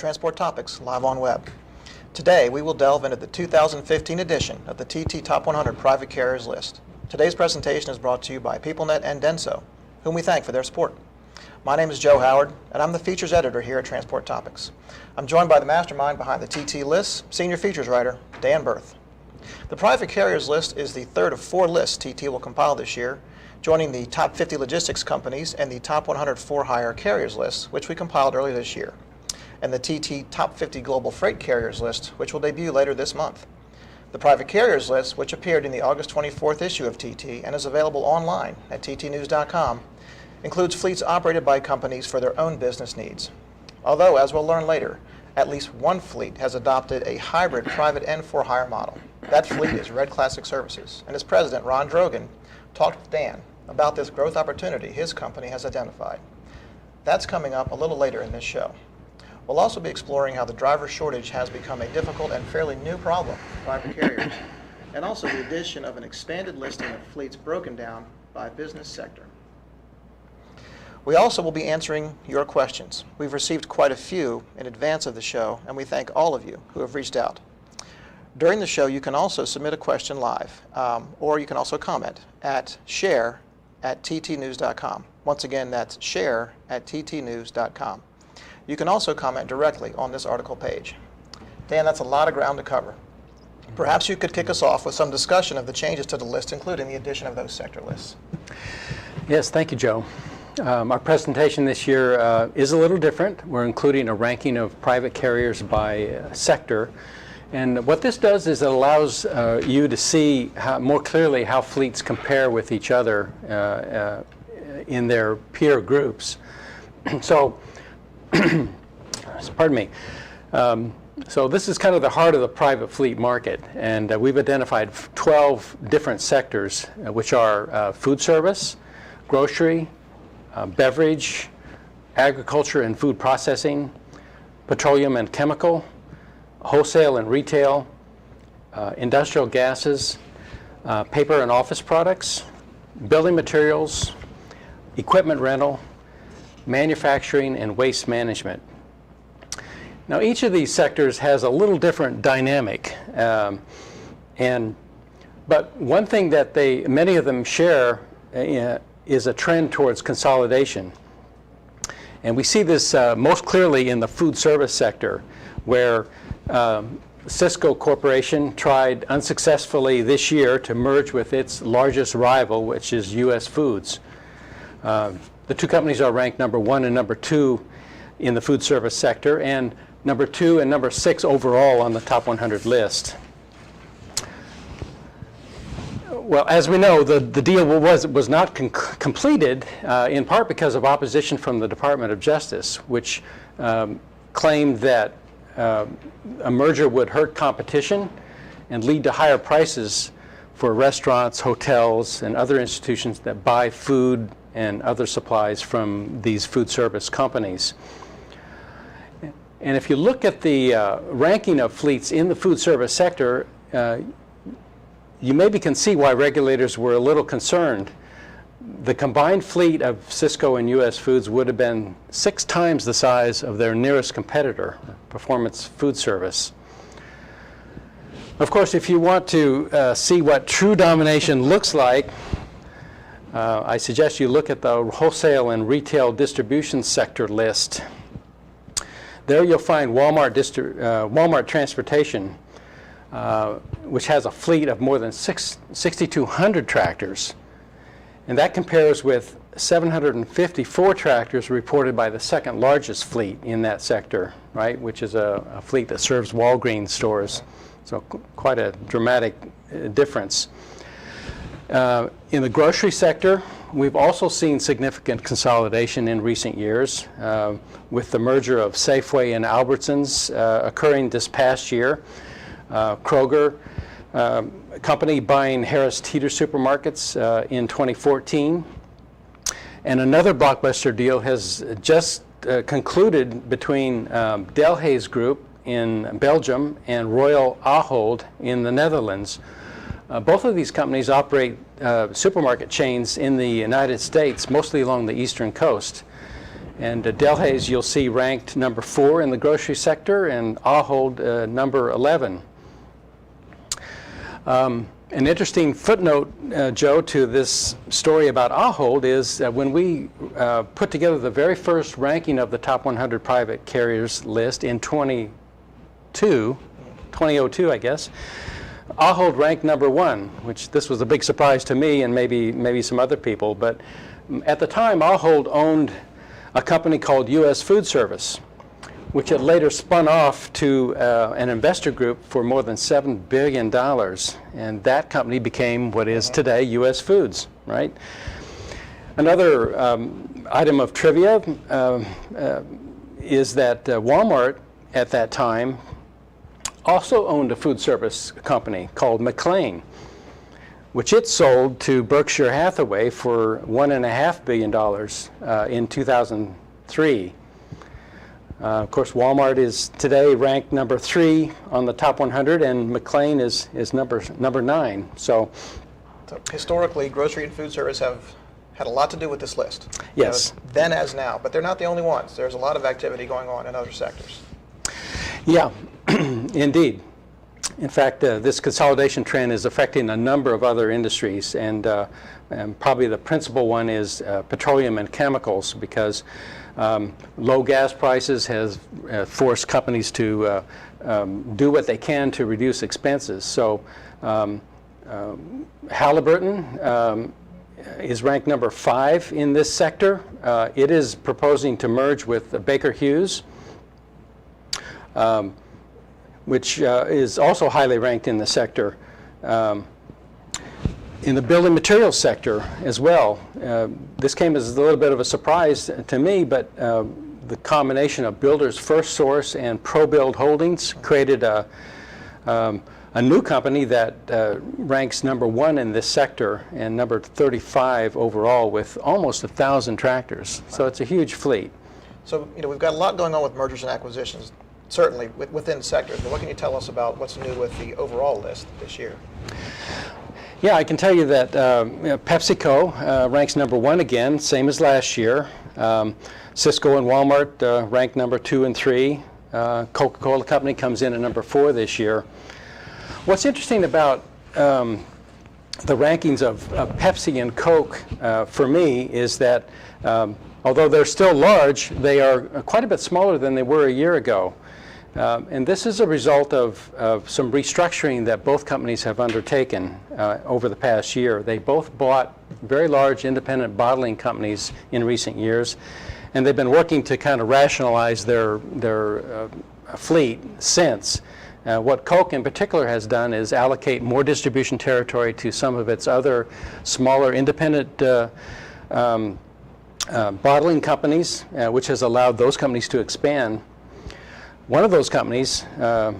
Transport Topics live on web. Today we will delve into the 2015 edition of the TT Top 100 Private Carriers list. Today's presentation is brought to you by PeopleNet and Denso, whom we thank for their support. My name is Joe Howard, and I'm the features editor here at Transport Topics. I'm joined by the mastermind behind the TT list, senior features writer Dan Bearth. The Private Carriers list is the third of 4 lists TT will compile this year, joining the top 50 logistics companies and the top 100 for-hire carriers list, which we compiled earlier this year, and the TT Top 50 Global Freight Carriers list, which will debut later this month. The Private Carriers list, which appeared in the August 24th issue of TT and is available online at ttnews.com, includes fleets operated by companies for their own business needs. Although, as we'll learn later, at least one fleet has adopted a hybrid private and for-hire model. That fleet is Red Classic Services, and its president, Ron Drogan, talked with Dan about this growth opportunity his company has identified. That's coming up a little later in this show. We'll also be exploring how the driver shortage has become a difficult and fairly new problem for private carriers, and also the addition of an expanded listing of fleets broken down by business sector. We also will be answering your questions. We've received quite a few in advance of the show, and we thank all of you who have reached out. During the show, you can also submit a question live, or you can also comment at share@ttnews.com. Once again, that's share@ttnews.com. You can also comment directly on this article page. Dan, that's a lot of ground to cover. Perhaps you could kick us off with some discussion of the changes to the list, including the addition of those sector lists. Yes, thank you, Joe. Our presentation this year is a little different. We're including a ranking of private carriers by sector. And what this does is it allows you to see more clearly how fleets compare with each other in their peer groups. So, pardon me. So this is kind of the heart of the private fleet market, and we've identified 12 different sectors, which are food service, grocery, beverage, agriculture and food processing, petroleum and chemical, wholesale and retail, industrial gases, paper and office products, building materials, equipment rental, manufacturing, and waste management. Now, each of these sectors has a little different dynamic, but one thing that many of them share is a trend towards consolidation. And we see this most clearly in the food service sector, where Cisco Corporation tried unsuccessfully this year to merge with its largest rival, which is U.S. Foods. The two companies are ranked number 1 and number 2 in the food service sector, and number 2 and number 6 overall on the top 100 list. Well, as we know, the deal was not completed in part because of opposition from the Department of Justice, which claimed that a merger would hurt competition and lead to higher prices for restaurants, hotels, and other institutions that buy food and other supplies from these food service companies. And if you look at the ranking of fleets in the food service sector, you maybe can see why regulators were a little concerned. The combined fleet of Cisco and U.S. Foods would have been 6 times the size of their nearest competitor, Performance Food Service. Of course, if you want to see what true domination looks like, I suggest you look at the wholesale and retail distribution sector list. There you'll find Walmart Transportation, which has a fleet of more than 6,200 tractors. And that compares with 754 tractors reported by the second largest fleet in that sector, right, which is a fleet that serves Walgreens stores. So quite a dramatic difference. In the grocery sector, we've also seen significant consolidation in recent years, with the merger of Safeway and Albertsons occurring this past year. Kroger, a company buying Harris Teeter supermarkets in 2014. And another blockbuster deal has just concluded between Delhaize Group in Belgium and Royal Ahold in the Netherlands. Both of these companies operate supermarket chains in the United States, mostly along the eastern coast. And Delhaize, you'll see, ranked number 4 in the grocery sector, and Ahold number 11. An interesting footnote, Joe, to this story about Ahold is that when we put together the very first ranking of the top 100 private carriers list in 2002, I guess, Ahold ranked number 1, which this was a big surprise to me and maybe some other people. But at the time, Ahold owned a company called U.S. Food Service, which had later spun off to an investor group for more than $7 billion. And that company became what is today U.S. Foods, right? Another item of trivia is that Walmart at that time also owned a food service company called McLane, which it sold to Berkshire Hathaway for $1.5 billion in 2003. Of course, Walmart is today ranked number 3 on the top 100, and McLane is number 9. So historically, grocery and food service have had a lot to do with this list. Yes. Then as now, but they're not the only ones. There's a lot of activity going on in other sectors. Yeah, indeed. In fact, this consolidation trend is affecting a number of other industries, and probably the principal one is petroleum and chemicals, because low gas prices has forced companies to do what they can to reduce expenses. So Halliburton is ranked number 5 in this sector. It is proposing to merge with Baker Hughes, which is also highly ranked in the sector. In the building materials sector as well, this came as a little bit of a surprise to me, but the combination of Builders First Source and ProBuild Holdings created a new company that ranks number 1 in this sector and number 35 overall with almost 1,000 tractors. So it's a huge fleet. So we've got a lot going on with mergers and acquisitions, certainly within sectors, but what can you tell us about what's new with the overall list this year? Yeah, I can tell you that PepsiCo ranks number 1 again, same as last year. Cisco and Walmart ranked number 2 and 3. Coca-Cola Company comes in at number 4 this year. What's interesting about the rankings of Pepsi and Coke for me is that although they're still large, they are quite a bit smaller than they were a year ago. And this is a result of some restructuring that both companies have undertaken over the past year. They both bought very large independent bottling companies in recent years, and they've been working to kind of rationalize their fleet since. What Coke in particular has done is allocate more distribution territory to some of its other smaller independent bottling companies, which has allowed those companies to expand. One of those companies that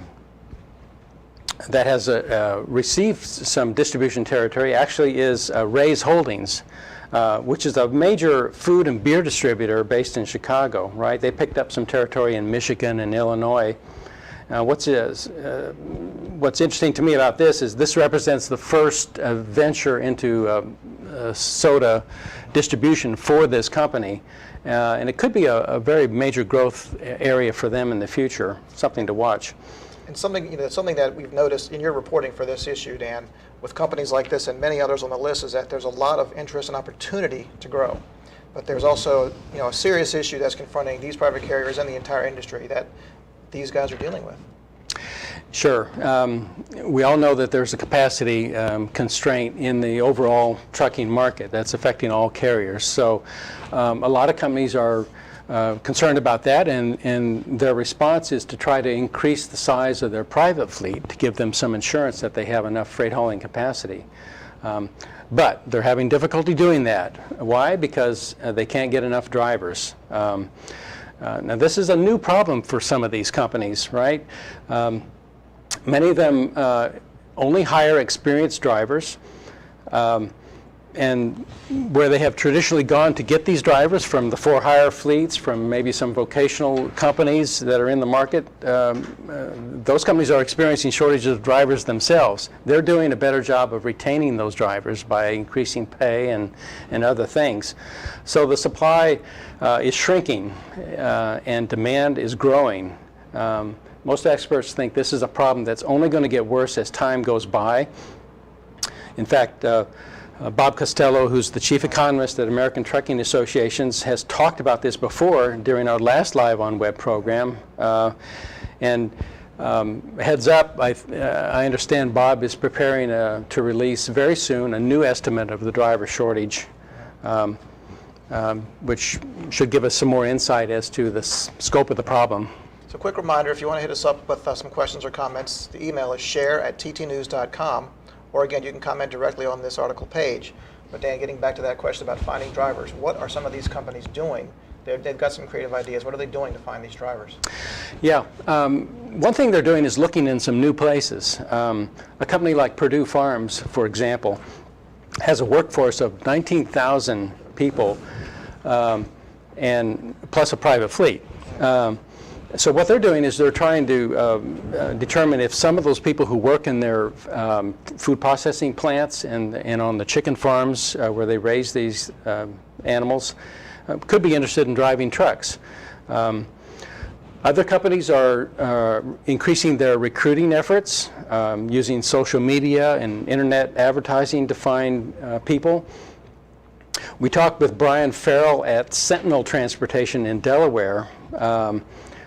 has received some distribution territory actually is Ray's Holdings, which is a major food and beer distributor based in Chicago, right? They picked up some territory in Michigan and Illinois. What's interesting to me about this is this represents the first venture into soda distribution for this company. And it could be a very major growth area for them in the future, something to watch. And something that we've noticed in your reporting for this issue, Dan, with companies like this and many others on the list, is that there's a lot of interest and opportunity to grow. But there's also a serious issue that's confronting these private carriers and the entire industry that these guys are dealing with. Sure. We all know that there's a capacity constraint in the overall trucking market that's affecting all carriers. So a lot of companies are concerned about that, and their response is to try to increase the size of their private fleet to give them some assurance that they have enough freight hauling capacity. But they're having difficulty doing that. Why? Because they can't get enough drivers. Now this is a new problem for some of these companies, right? Many of them only hire experienced drivers. and where they have traditionally gone to get these drivers from the for-hire fleets, from maybe some vocational companies that are in the market, those companies are experiencing shortages of drivers themselves. They're doing a better job of retaining those drivers by increasing pay and other things. So the supply is shrinking and demand is growing. Most experts think this is a problem that's only going to get worse as time goes by. In fact, Bob Costello, who's the chief economist at American Trucking Associations, has talked about this before during our last LiveOnWeb program. Heads up, I understand Bob is preparing to release very soon a new estimate of the driver shortage, which should give us some more insight as to the scope of the problem. So quick reminder, if you want to hit us up with some questions or comments, the email is share@ttnews.com, or again, you can comment directly on this article page. But Dan, getting back to that question about finding drivers, what are some of these companies doing? They've got some creative ideas. What are they doing to find these drivers? Yeah, one thing they're doing is looking in some new places. A company like Purdue Farms, for example, has a workforce of 19,000 people and plus a private fleet. So what they're doing is they're trying to determine if some of those people who work in their food processing plants and on the chicken farms where they raise these animals could be interested in driving trucks. Other companies are increasing their recruiting efforts using social media and internet advertising to find people. We talked with Brian Farrell at Sentinel Transportation in Delaware.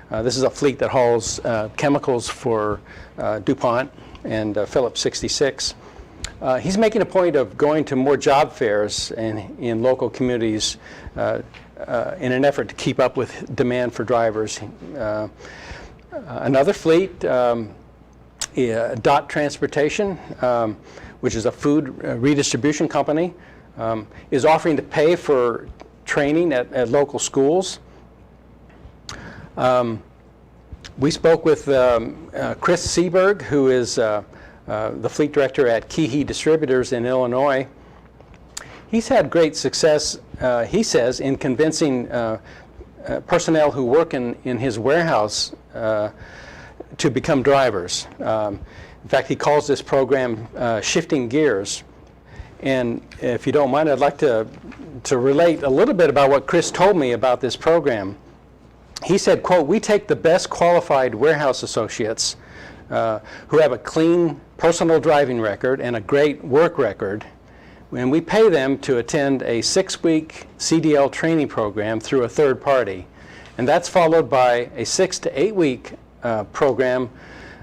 This is a fleet that hauls chemicals for DuPont and Phillips 66. He's making a point of going to more job fairs in local communities in an effort to keep up with demand for drivers. Another fleet, Dot Transportation, which is a food redistribution company, is offering to pay for training at local schools. We spoke with Chris Seberg, who is the fleet director at Keehee Distributors in Illinois. He's had great success, he says, in convincing personnel who work in his warehouse to become drivers. In fact, he calls this program Shifting Gears. And if you don't mind, I'd like to relate a little bit about what Chris told me about this program. He said, quote, "We take the best qualified warehouse associates who have a clean personal driving record and a great work record, and we pay them to attend a 6-week CDL training program through a third party. And that's followed by a 6 to 8 week program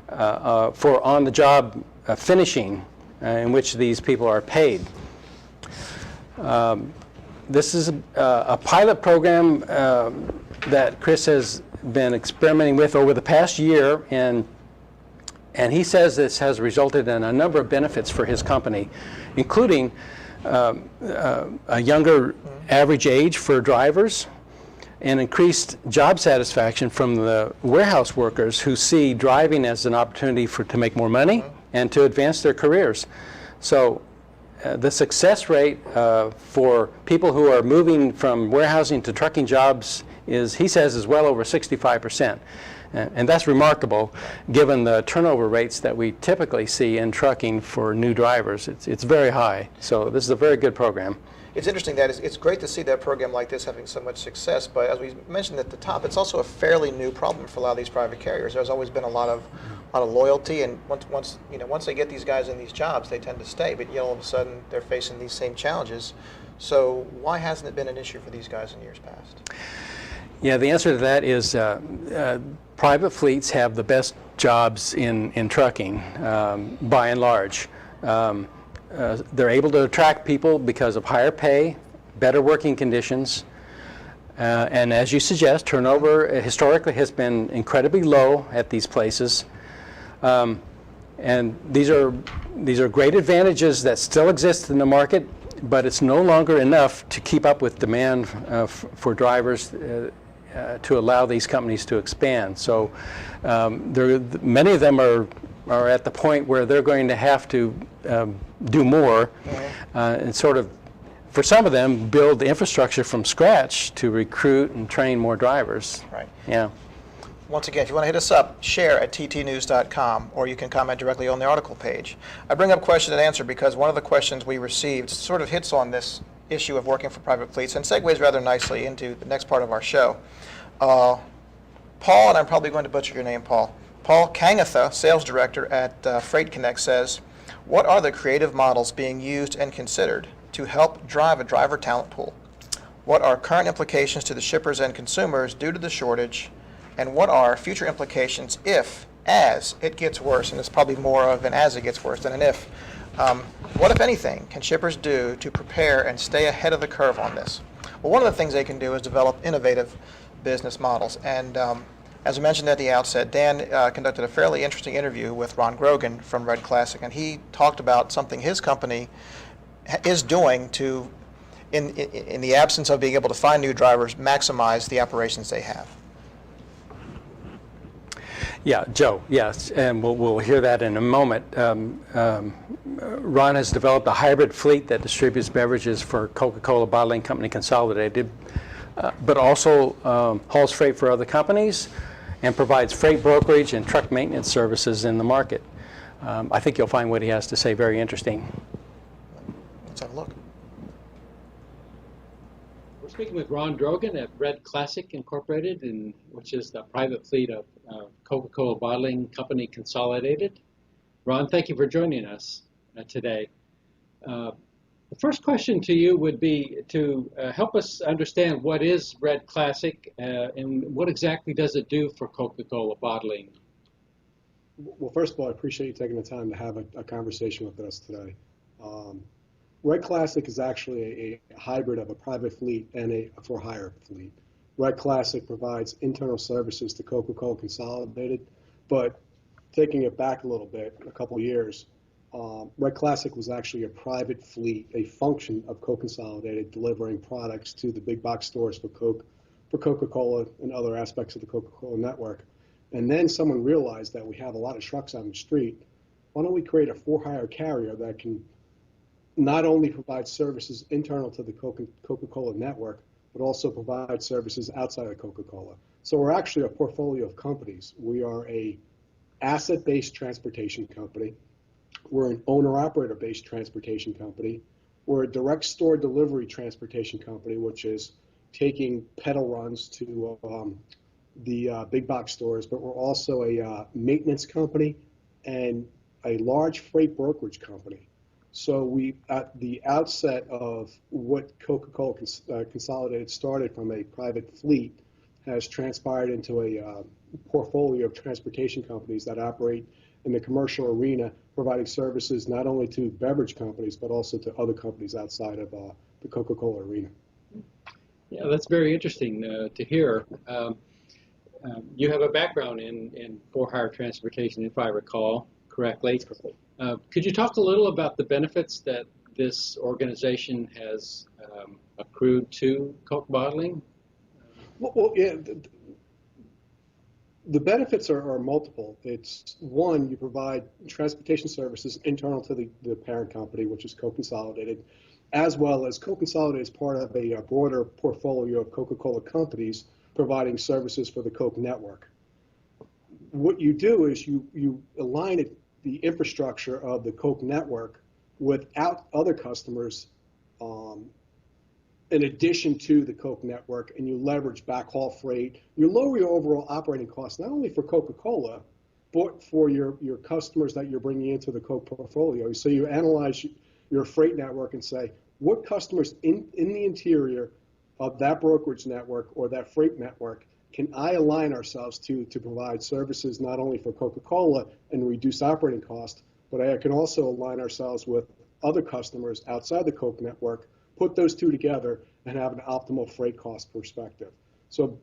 for on-the-job finishing in which these people are paid." This is a pilot program that Chris has been experimenting with over the past year, and he says this has resulted in a number of benefits for his company, including a younger average age for drivers and increased job satisfaction from the warehouse workers who see driving as an opportunity to make more money and to advance their careers. So the success rate for people who are moving from warehousing to trucking jobs is, he says, is well over 65%. And that's remarkable given the turnover rates that we typically see in trucking for new drivers. It's very high. So this is a very good program. It's interesting that it's great to see that program like this having so much success, but as we mentioned at the top, it's also a fairly new problem for a lot of these private carriers. There's always been a lot of loyalty, and once they get these guys in these jobs, they tend to stay. But all of a sudden, they're facing these same challenges. So why hasn't it been an issue for these guys in years past? Yeah, the answer to that is private fleets have the best jobs in trucking, by and large. They're able to attract people because of higher pay, better working conditions, and as you suggest, turnover historically has been incredibly low at these places. And these are great advantages that still exist in the market, but it's no longer enough to keep up with demand for drivers to allow these companies to expand. So many of them are at the point where they're going to have to do more and sort of for some of them, build the infrastructure from scratch to recruit and train more drivers. Right. Yeah. Once again, if you want to hit us up, share at ttnews.com, or you can comment directly on the article page. I bring up question and answer because one of the questions we received sort of hits on this issue of working for private fleets and segues rather nicely into the next part of our show. Paul, and I'm probably going to butcher your name, Paul. Paul Kangatha, sales director at Freight Connect, says, what are the creative models being used and considered to help drive a driver talent pool? What are current implications to the shippers and consumers due to the shortage? And what are future implications if, as it gets worse, and it's probably more of an as it gets worse than an if, what, if anything, can shippers do to prepare and stay ahead of the curve on this? Well, one of the things they can do is develop innovative business models. And as I mentioned at the outset, Dan conducted a fairly interesting interview with Ron Grogan from Red Classic, and he talked about something his company is doing to, in the absence of being able to find new drivers, maximize the operations they have. Yeah, Joe, yes, and we'll hear that in a moment. Ron has developed a hybrid fleet that distributes beverages for Coca-Cola Bottling Company Consolidated, but also hauls freight for other companies and provides freight brokerage and truck maintenance services in the market. I think you'll find what he has to say very interesting. Let's have a look. We're speaking with Ron Drogan at Red Classic Incorporated, which is the private fleet of Coca-Cola Bottling Company Consolidated. Ron, thank you for joining us today. The first question to you would be to help us understand what is Red Classic and what exactly does it do for Coca-Cola Bottling? Well, first of all, I appreciate you taking the time to have a conversation with us today. Red Classic is actually a hybrid of a private fleet and a for-hire fleet. Red Classic provides internal services to Coca-Cola Consolidated, but taking it back a little bit, a couple of years, Red Classic was actually a private fleet, a function of Coke Consolidated, delivering products to the big box stores for Coca-Cola and other aspects of the Coca-Cola network. And then someone realized that we have a lot of trucks on the street. Why don't we create a for-hire carrier that can not only provide services internal to the Coca-Cola network, but also provide services outside of Coca-Cola. So we're actually a portfolio of companies. We are a asset-based transportation company. We're an owner-operator-based transportation company. We're a direct store delivery transportation company, which is taking pedal runs to the big box stores, but we're also a maintenance company and a large freight brokerage company. So we, at the outset of what Coca-Cola Consolidated started from a private fleet, has transpired into a portfolio of transportation companies that operate in the commercial arena, providing services not only to beverage companies, but also to other companies outside of the Coca-Cola arena. Yeah, that's very interesting to hear. You have a background in for-hire transportation, if I recall correctly. Could you talk a little about the benefits that this organization has accrued to Coke Bottling? Well, yeah, the benefits are multiple. It's one, you provide transportation services internal to the parent company, which is Coke Consolidated, as well as Coke Consolidated is part of a broader portfolio of Coca-Cola companies providing services for the Coke network. What you do is you align the infrastructure of the Coke network without other customers in addition to the Coke network, and you leverage backhaul freight. You lower your overall operating costs, not only for Coca-Cola, but for your customers that you're bringing into the Coke portfolio. So you analyze your freight network and say, what customers in the interior of that brokerage network or that freight network can I align ourselves to provide services not only for Coca-Cola and reduce operating costs, but I can also align ourselves with other customers outside the Coke network, put those two together, and have an optimal freight cost perspective. So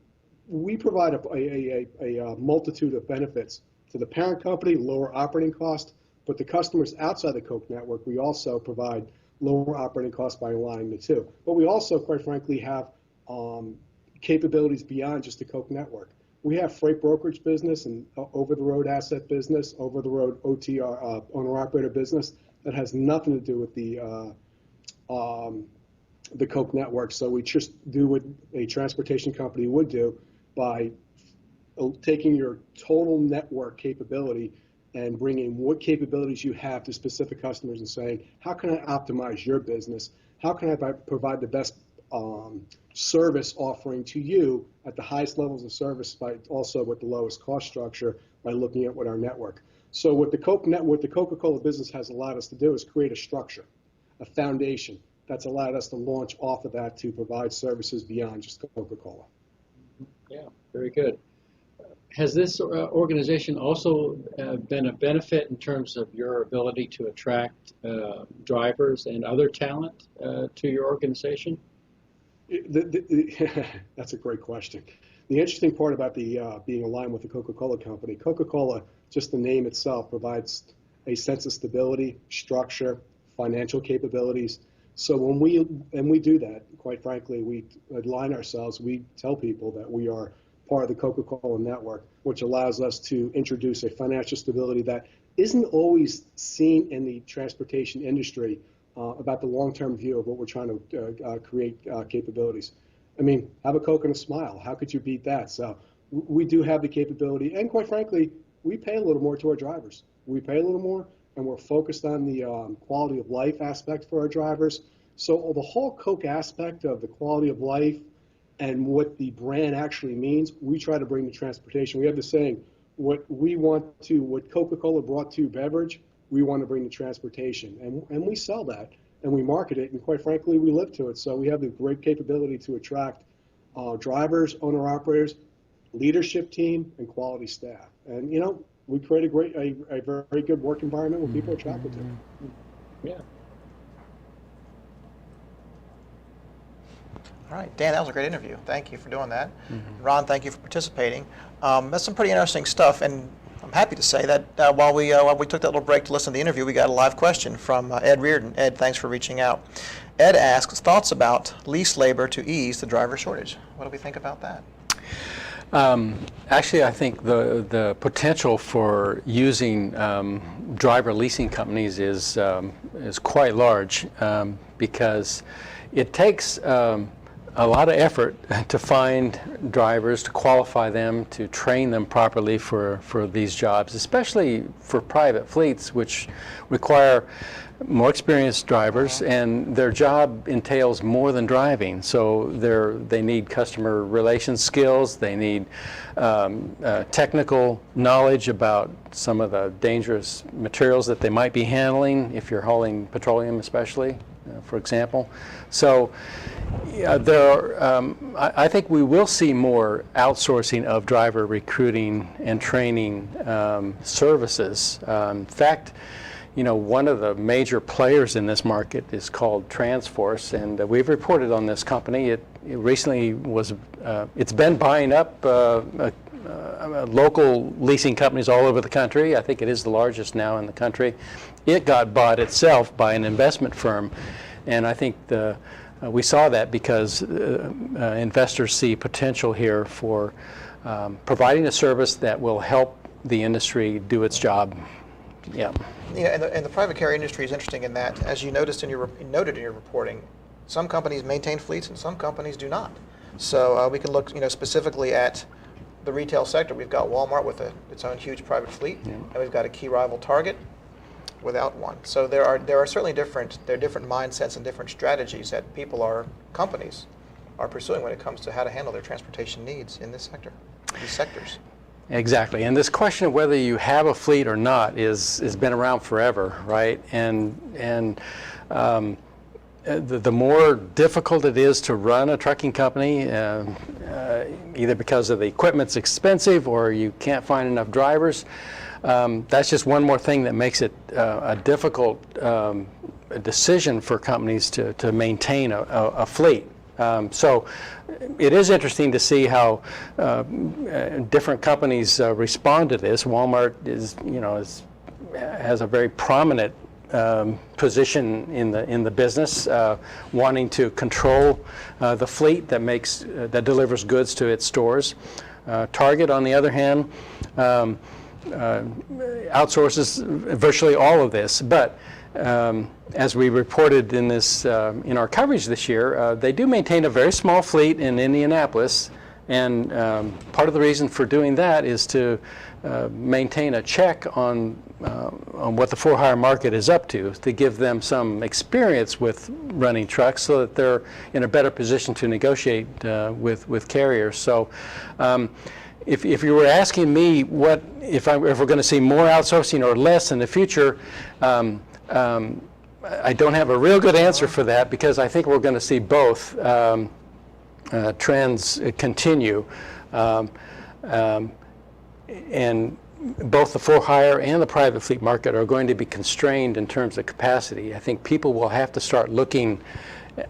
we provide a multitude of benefits to the parent company, lower operating costs, but the customers outside the Coke network, we also provide lower operating costs by aligning the two. But we also, quite frankly, have capabilities beyond just the Coke network. We have freight brokerage business and over-the-road asset business, over-the-road OTR, owner-operator business that has nothing to do with the the Coke network. So we just do what a transportation company would do by taking your total network capability and bringing what capabilities you have to specific customers and saying, how can I optimize your business? How can I provide the best service offering to you at the highest levels of service, but also with the lowest cost structure by looking at what our network. So what the Coca-Cola business has allowed us to do is create a structure, a foundation that's allowed us to launch off of that to provide services beyond just Coca-Cola. Yeah, very good. Has this organization also been a benefit in terms of your ability to attract drivers and other talent to your organization? That's a great question. The interesting part about the being aligned with the Coca-Cola company, Coca-Cola, just the name itself, provides a sense of stability, structure, financial capabilities. So when we do that, quite frankly, we align ourselves. We tell people that we are part of the Coca-Cola network, which allows us to introduce a financial stability that isn't always seen in the transportation industry about the long-term view of what we're trying to create capabilities. I mean, have a Coke and a smile. How could you beat that? So we do have the capability, and quite frankly, we pay a little more to our drivers. We pay a little more, and we're focused on the quality of life aspect for our drivers. So the whole Coke aspect of the quality of life and what the brand actually means, we try to bring to transportation. We have the saying, what Coca-Cola brought to beverage, we want to bring to transportation. And we sell that, and we market it, and quite frankly, we live to it. So we have the great capability to attract drivers, owner-operators, leadership team, and quality staff. And, you know, we create a very good work environment where people are attracted to it. Yeah. All right, Dan, that was a great interview. Thank you for doing that. Ron, thank you for participating. That's some pretty interesting stuff, and I'm happy to say that while we took that little break to listen to the interview, we got a live question from Ed Reardon. Ed, thanks for reaching out. Ed asks, thoughts about leased labor to ease the driver shortage. What do we think about that? Actually, I think the potential for using driver leasing companies is quite large because it takes a lot of effort to find drivers, to qualify them, to train them properly for these jobs, especially for private fleets, which require more experienced drivers, and their job entails more than driving. So they need customer relations skills, they need technical knowledge about some of the dangerous materials that they might be handling, if you're hauling petroleum especially, for example. So I think we will see more outsourcing of driver recruiting and training services. In fact, you know, one of the major players in this market is called Transforce, and we've reported on this company. It recently was, it's been buying up local leasing companies all over the country. I think it is the largest now in the country. It got bought itself by an investment firm, and I think we saw that because investors see potential here for providing a service that will help the industry do its job. Yeah. Yeah, and the private carrier industry is interesting in that, as you noted in your reporting, some companies maintain fleets and some companies do not. So we can look, specifically at the retail sector. We've got Walmart with its own huge private fleet, and we've got a key rival, Target, without one. So there are certainly different mindsets and different strategies that companies are pursuing when it comes to how to handle their transportation needs in this sector, these sectors. Exactly, and this question of whether you have a fleet or not has been around forever, right? And the more difficult it is to run a trucking company, either because of the equipment's expensive or you can't find enough drivers, that's just one more thing that makes it a difficult decision for companies to maintain a fleet. So it is interesting to see how different companies respond to this. Walmart has a very prominent position in the business, wanting to control the fleet that delivers goods to its stores. Target, on the other hand, outsources virtually all of this. But as we reported in this in our coverage this year, they do maintain a very small fleet in Indianapolis, and part of the reason for doing that is to maintain a check on what the for-hire market is up to give them some experience with running trucks, so that they're in a better position to negotiate with carriers. So. If you were asking me if we're going to see more outsourcing or less in the future, I don't have a real good answer for that, because I think we're going to see both trends continue, and both the for-hire and the private fleet market are going to be constrained in terms of capacity. I think people will have to start looking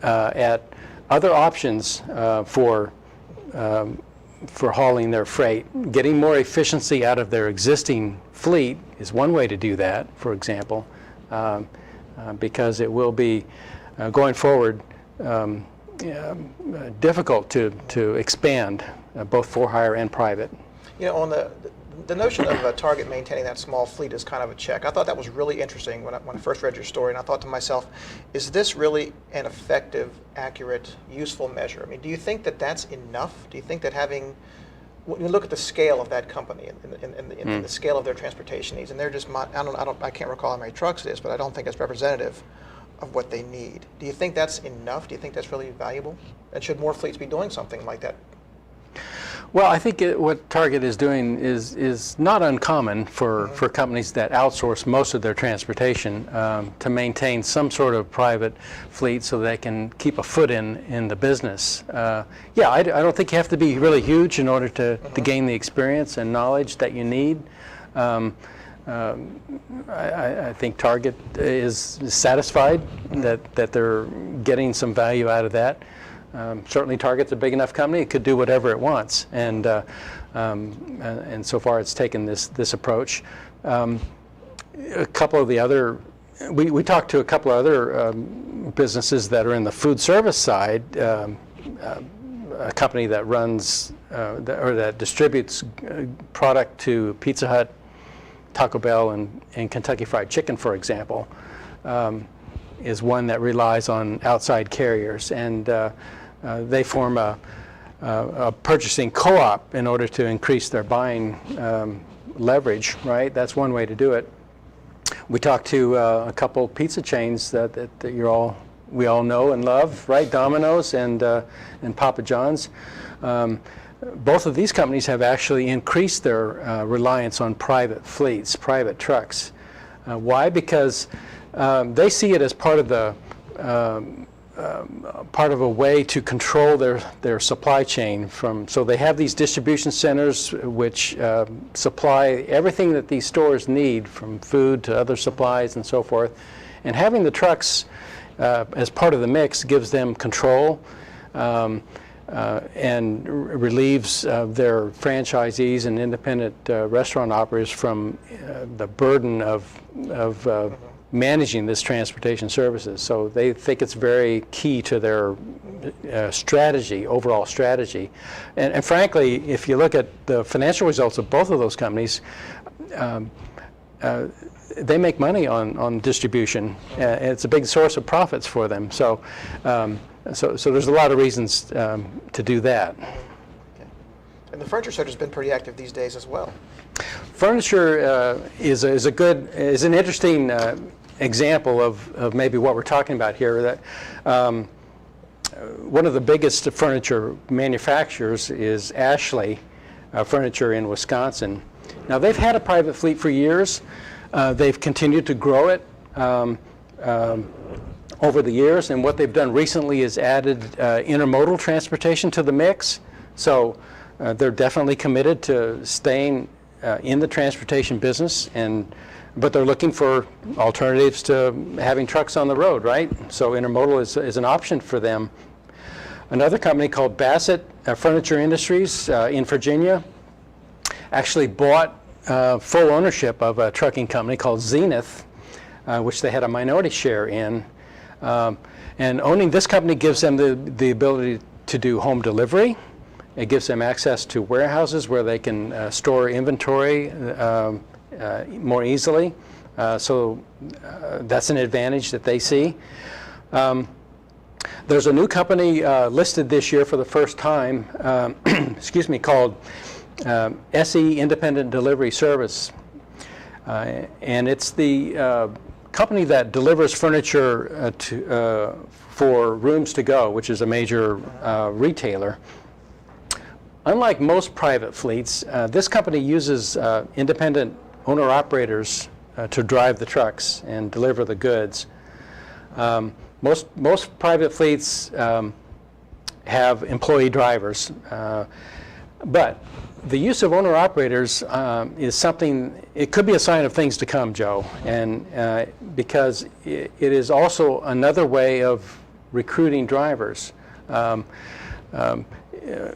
at other options for hauling their freight. Getting more efficiency out of their existing fleet is one way to do that, for example, because it will be, going forward, difficult to expand both for-hire and private. You know, on the notion of Target maintaining that small fleet is kind of a check. I thought that was really interesting when I first read your story, and I thought to myself, is this really an effective, accurate, useful measure? I mean, do you think that that's enough? Do you think that having, when you look at the scale of that company and the scale of their transportation needs, and they're just, I can't recall how many trucks it is, but I don't think it's representative of what they need. Do you think that's enough? Do you think that's really valuable? And should more fleets be doing something like that? Well, I think what Target is doing is not uncommon for companies that outsource most of their transportation to maintain some sort of private fleet so they can keep a foot in the business. Yeah, I don't think you have to be really huge in order to gain the experience and knowledge that you need. I think Target is satisfied that they're getting some value out of that. Certainly Target's a big enough company, it could do whatever it wants, and so far it's taken this approach. A couple of the other, we talked to a couple of other businesses that are in the food service side, a company that runs or that distributes product to Pizza Hut, Taco Bell, and Kentucky Fried Chicken, for example, is one that relies on outside carriers, and they form a purchasing co-op in order to increase their buying leverage, right? That's one way to do it. We talked to a couple pizza chains that we all know and love, right? Domino's and Papa John's. Both of these companies have actually increased their reliance on private fleets, private trucks. Why? Because they see it as part of a way to control their supply chain. So they have these distribution centers which supply everything that these stores need, from food to other supplies and so forth. And having the trucks as part of the mix gives them control and relieves their franchisees and independent restaurant operators from the burden of managing this transportation services. So they think it's very key to their strategy, overall strategy. And frankly, if you look at the financial results of both of those companies, they make money on distribution. It's a big source of profits for them. So there's a lot of reasons to do that. Okay. And the furniture sector has been pretty active these days as well. Furniture is an interesting example of maybe what we're talking about here. That one of the biggest furniture manufacturers is Ashley Furniture in Wisconsin. Now, they've had a private fleet for years. They've continued to grow it over the years, and what they've done recently is added intermodal transportation to the mix. So they're definitely committed to staying in the transportation business, but they're looking for alternatives to having trucks on the road, right? So intermodal is an option for them. Another company called Bassett Furniture Industries in Virginia actually bought full ownership of a trucking company called Zenith, which they had a minority share in. And owning this company gives them the ability to do home delivery, It gives them access to warehouses where they can store inventory more easily. So that's an advantage that they see. There's a new company listed this year for the first time, excuse me, called SE Independent Delivery Service. And it's the company that delivers furniture for Rooms to Go, which is a major retailer. Unlike most private fleets, this company uses independent owner-operators to drive the trucks and deliver the goods. Most private fleets have employee drivers, but the use of owner-operators is something, it could be a sign of things to come, Joe, and because it is also another way of recruiting drivers.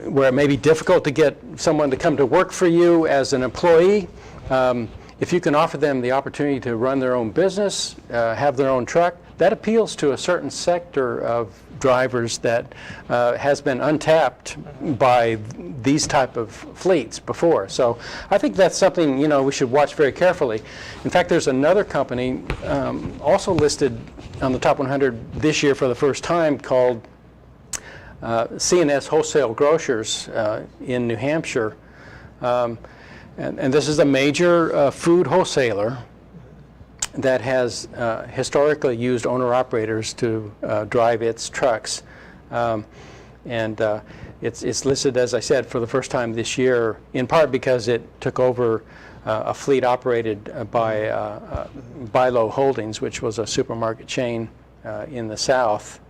Where it may be difficult to get someone to come to work for you as an employee, if you can offer them the opportunity to run their own business, have their own truck, that appeals to a certain sector of drivers that has been untapped by these type of fleets before. So I think that's something, you know, we should watch very carefully. In fact, there's another company also listed on the top 100 this year for the first time called C&S Wholesale Grocers in New Hampshire. And this is a major food wholesaler that has historically used owner-operators to drive its trucks. It's listed, as I said, for the first time this year, in part because it took over a fleet operated by Bi-Lo Holdings, which was a supermarket chain in the South.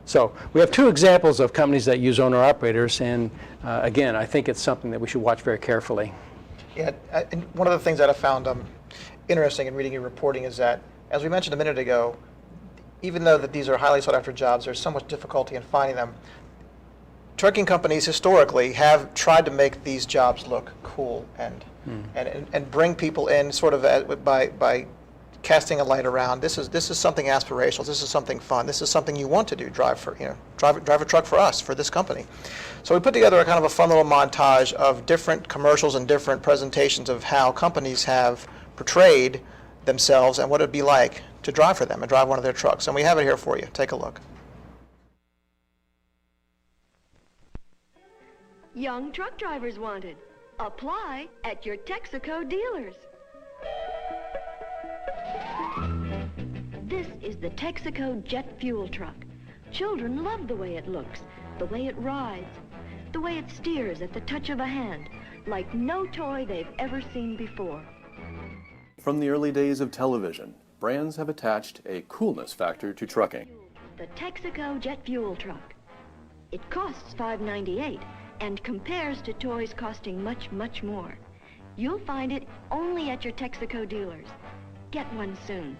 So we have two examples of companies that use owner-operators, and again, I think it's something that we should watch very carefully. Yeah, and one of the things that I found interesting in reading your reporting is that, as we mentioned a minute ago, even though that these are highly sought after jobs, there's so much difficulty in finding them. Trucking companies historically have tried to make these jobs look cool and bring people in sort of by casting a light around. This is something aspirational. This is something fun. This is something you want to do. Drive a truck for us, for this company. So we put together a kind of a fun little montage of different commercials and different presentations of how companies have portrayed themselves and what it'd be like to drive for them and drive one of their trucks. And we have it here for you. Take a look. Young truck drivers wanted. Apply at your Texaco dealers. This is the Texaco jet fuel truck. Children love the way it looks, the way it rides, the way it steers at the touch of a hand, like no toy they've ever seen before. From the early days of television, brands have attached a coolness factor to trucking. The Texaco jet fuel truck. It costs $5.98 and compares to toys costing much, much more. You'll find it only at your Texaco dealers. Get one soon.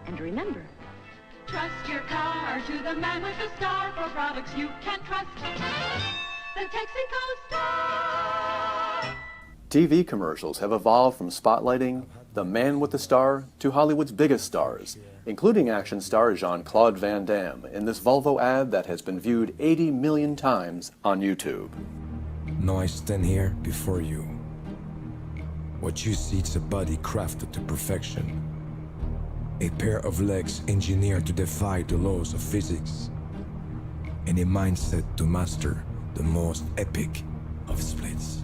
And remember, trust your car to the man with the star for products you can trust. The Texaco Star. TV commercials have evolved from spotlighting the man with the star to Hollywood's biggest stars, including action star Jean-Claude Van Damme in this Volvo ad that has been viewed 80 million times on YouTube. Now I stand here before you. What you see is a body crafted to perfection. A pair of legs engineered to defy the laws of physics. And a mindset to master the most epic of splits.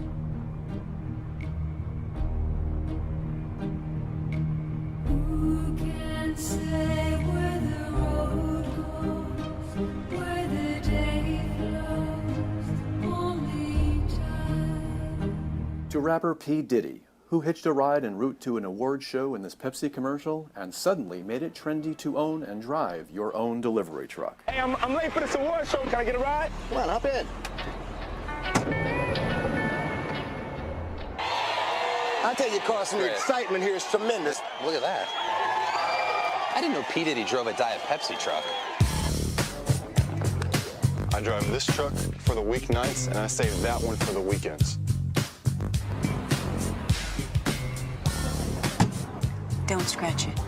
Who can say where the road goes, where the day flows, only time. To rapper P. Diddy, who hitched a ride en route to an award show in this Pepsi commercial and suddenly made it trendy to own and drive your own delivery truck. Hey, I'm late for this award show. Can I get a ride? Come on, hop in. I tell you, Carson, the excitement here is tremendous. Look at that. I didn't know P. Diddy drove a Diet Pepsi truck. I drive this truck for the weeknights, and I save that one for the weekends. Don't scratch it.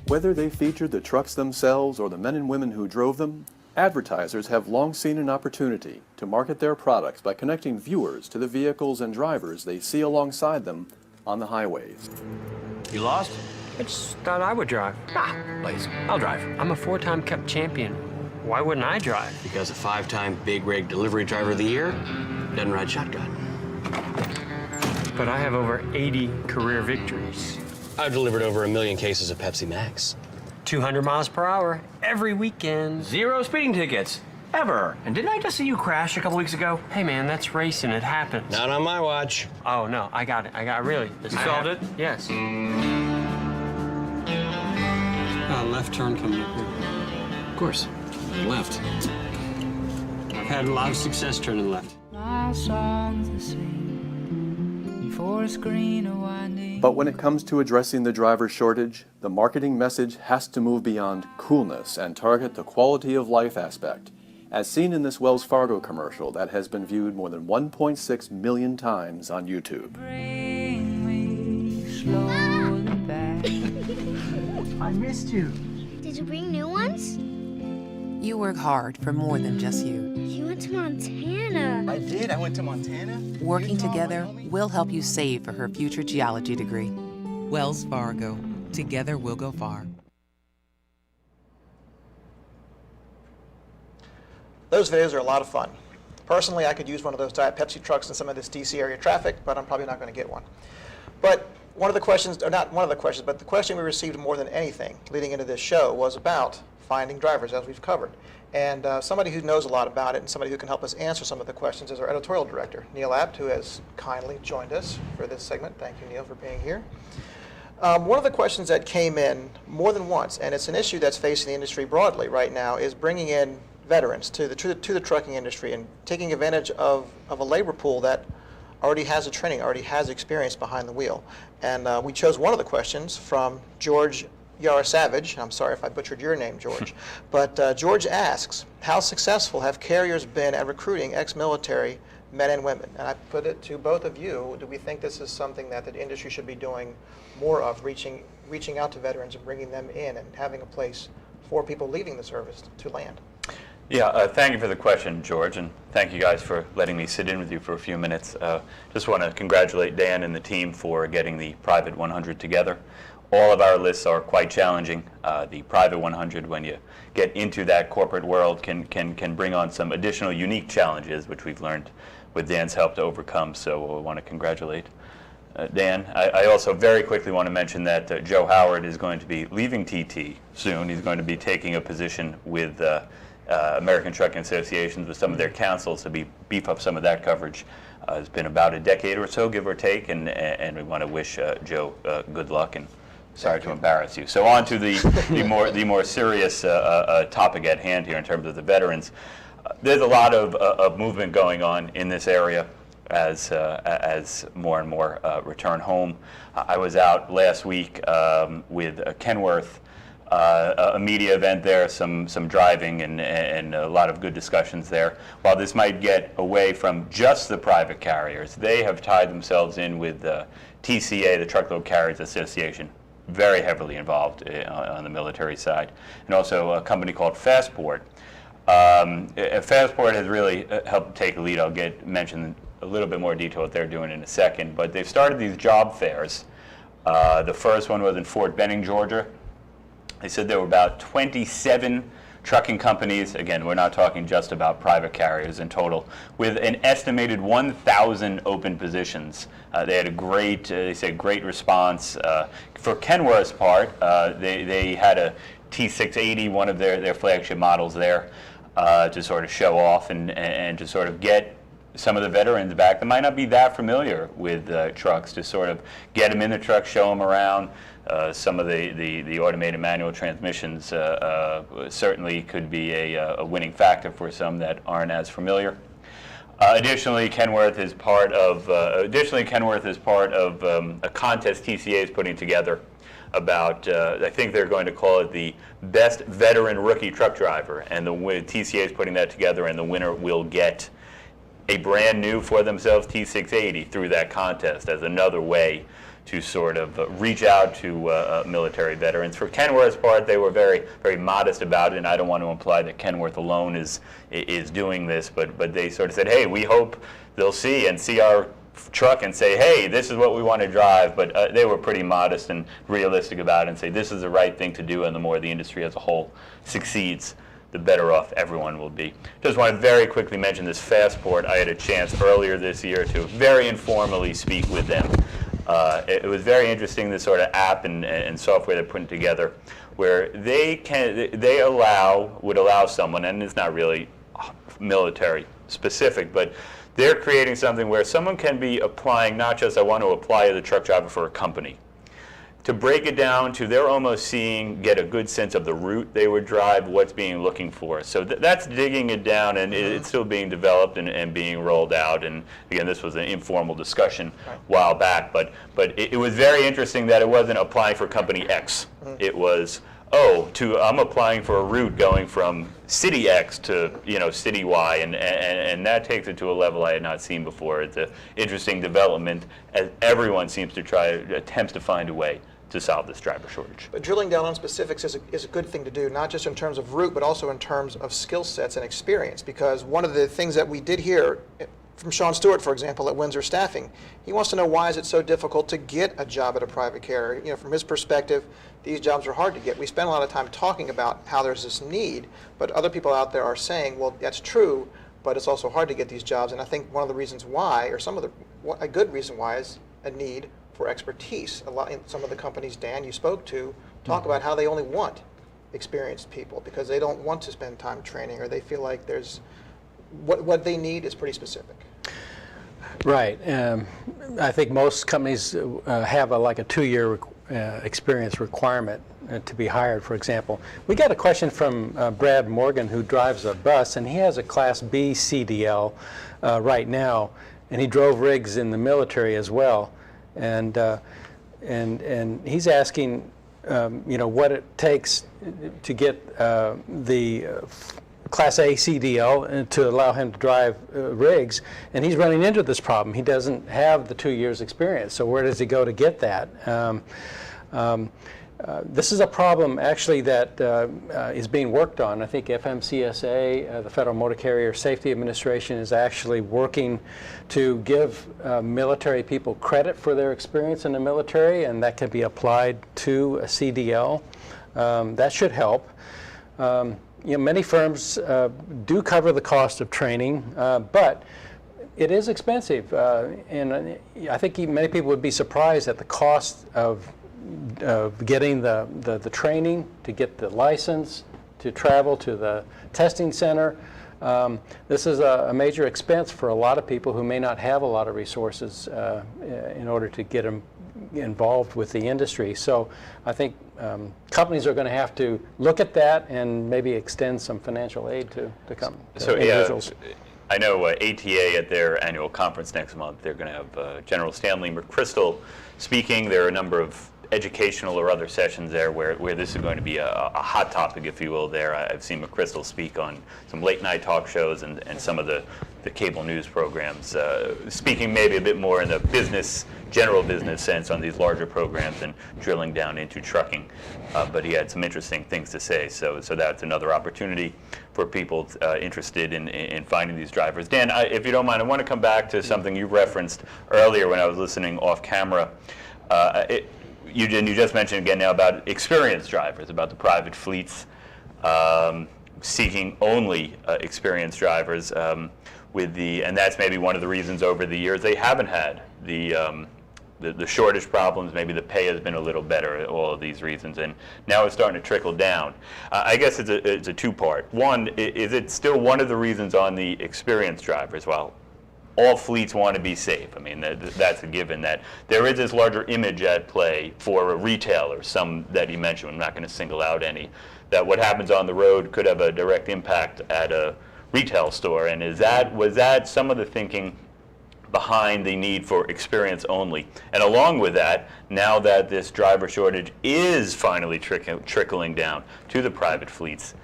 Whether they featured the trucks themselves or the men and women who drove them, Advertisers have long seen an opportunity to market their products by connecting viewers to the vehicles and drivers they see alongside them on the highways. You lost? I just thought I would drive. Lazy. I'll drive. I'm a 4-time Cup champion. Why wouldn't I drive? Because a 5-time Big Rig Delivery Driver of the Year doesn't ride shotgun. But I have over 80 career victories. I've delivered over 1 million cases of Pepsi Max. 200 miles per hour every weekend. 0 speeding tickets. Ever. And didn't I just see you crash a couple weeks ago? Hey man, that's racing. It happens. Not on my watch. Oh no, I got it. Really. You solved it? Yes. Left turn coming up here. Of course. Left. I've had a lot of success turning left. My songs are sweet for a screen of winding. But when it comes to addressing the driver shortage, the marketing message has to move beyond coolness and target the quality of life aspect, as seen in this Wells Fargo commercial that has been viewed more than 1.6 million times on YouTube. Bring me slowly back. I missed you. Did you bring new ones? You work hard for more than just you. You went to Montana. I did. I went to Montana. Working together, we'll help you save for her future geology degree. Wells Fargo. Together we'll go far. Those videos are a lot of fun. Personally, I could use one of those Diet Pepsi trucks in some of this DC area traffic, but I'm probably not going to get one. But one of the questions, or not one of the questions, but the question we received more than anything leading into this show was about finding drivers, as we've covered. And somebody who knows a lot about it and somebody who can help us answer some of the questions is our editorial director, Neil Abt, who has kindly joined us for this segment. Thank you, Neil, for being here. One of the questions that came in more than once, and it's an issue that's facing the industry broadly right now, is bringing in veterans to the trucking industry and taking advantage of a labor pool that already has the training, already has experience behind the wheel. And we chose one of the questions from George Yarosavage. I'm sorry if I butchered your name, George. But George asks, how successful have carriers been at recruiting ex-military men and women? And I put it to both of you, do we think this is something that the industry should be doing more of, reaching out to veterans and bringing them in and having a place for people leaving the service to land? Yeah, thank you for the question, George, and thank you guys for letting me sit in with you for a few minutes. Just want to congratulate Dan and the team for getting the Private 100 together. All of our lists are quite challenging. The Private 100, when you get into that corporate world, can bring on some additional unique challenges, which we've learned with Dan's help to overcome, so I want to congratulate Dan. I also very quickly want to mention that Joe Howard is going to be leaving TT soon. He's going to be taking a position with American Trucking Associations with some of their councils to beef up some of that coverage. It's been about a decade or so, give or take, and we want to wish Joe good luck, and sorry to embarrass you. So on to the more serious topic at hand here in terms of the veterans. There's a lot of movement going on in this area as more and more return home. I was out last week with Kenworth, a media event there, some driving and a lot of good discussions there. While this might get away from just the private carriers, they have tied themselves in with TCA, the Truckload Carriers Association, very heavily involved on the military side, and also a company called Fastport. Fastport has really helped take a lead. I'll mention a little bit more detail what they're doing in a second, but they've started these job fairs. The first one was in Fort Benning, Georgia. They said there were about 27 trucking companies, again, we're not talking just about private carriers in total, with an estimated 1,000 open positions. They had a great response. For Kenworth's part, they had a T680, one of their flagship models there, to sort of show off and to sort of get some of the veterans back that might not be that familiar with trucks, to sort of get them in the truck, show them around. Some of the automated manual transmissions certainly could be a winning factor for some that aren't as familiar. Additionally, Kenworth is part of a contest TCA is putting together about, I think they're going to call it the Best Veteran Rookie Truck Driver, and the TCA is putting that together, and the winner will get a brand new for themselves T680 through that contest as another way to sort of reach out to military veterans. For Kenworth's part, they were very, very modest about it, and I don't want to imply that Kenworth alone is doing this, but they sort of said, hey, we hope they'll see our truck and say, hey, this is what we want to drive, but they were pretty modest and realistic about it and say this is the right thing to do, and the more the industry as a whole succeeds, the better off everyone will be. Just want to very quickly mention this Fastport. I had a chance earlier this year to very informally speak with them. It was very interesting, this sort of app and software they're putting together, where they would allow someone, and it's not really military specific, but they're creating something where someone can be applying, not just I want to apply as a truck driver for a company, to break it down to they're almost get a good sense of the route they would drive, what's being looking for. So that's digging it down, and it's still being developed and being rolled out. And again, this was an informal discussion a while back, but it was very interesting that it wasn't applying for company X. It was, I'm applying for a route going from city X to city Y, and that takes it to a level I had not seen before. It's an interesting development as everyone seems to attempts to find a way to solve this driver shortage. But drilling down on specifics is a good thing to do, not just in terms of route, but also in terms of skill sets and experience. Because one of the things that we did hear from Sean Stewart, for example, at Windsor Staffing, he wants to know why is it so difficult to get a job at a private carrier. From his perspective, these jobs are hard to get. We spend a lot of time talking about how there's this need, but other people out there are saying, well, that's true, but it's also hard to get these jobs. And I think one of the reasons why, or a good reason why, is a need for expertise. Some of the companies, Dan, you spoke to, talk about how they only want experienced people because they don't want to spend time training, or they feel like there's what they need is pretty specific. Right. I think most companies have a 2-year experience requirement to be hired, for example. We got a question from Brad Morgan, who drives a bus, and he has a Class B CDL right now, and he drove rigs in the military as well. And he's asking, what it takes to get the Class A CDL to allow him to drive rigs, and he's running into this problem. He doesn't have the 2 years experience, so where does he go to get that? This is a problem actually that is being worked on. I think FMCSA, the Federal Motor Carrier Safety Administration, is actually working to give military people credit for their experience in the military, and that can be applied to a CDL. That should help. Many firms do cover the cost of training, but it is expensive, and I think many people would be surprised at the cost of getting the training, to get the license, to travel to the testing center. This is a major expense for a lot of people who may not have a lot of resources in order to get them involved with the industry. So I think companies are going to have to look at that and maybe extend some financial aid to individuals. I know ATA at their annual conference next month, they're going to have General Stanley McChrystal speaking. There are a number of educational or other sessions there where this is going to be a hot topic, if you will, there. I've seen McChrystal speak on some late night talk shows and some of the cable news programs, speaking maybe a bit more in the general business sense on these larger programs and drilling down into trucking. But he had some interesting things to say, so that's another opportunity for people interested in finding these drivers. Dan, if you don't mind, I want to come back to something you referenced earlier when I was listening off camera. You just mentioned again now about experienced drivers, about the private fleets seeking only experienced drivers, and that's maybe one of the reasons over the years they haven't had the shortage problems. Maybe the pay has been a little better, all of these reasons, and now it's starting to trickle down. I guess it's a two-part. One, is it still one of the reasons on the experienced drivers? Well, all fleets want to be safe. I mean, that's a given, that there is this larger image at play for a retailer, some that you mentioned, I'm not going to single out any, that what happens on the road could have a direct impact at a retail store. And was that some of the thinking behind the need for experience only? And along with that, now that this driver shortage is finally trickling down to the private fleets,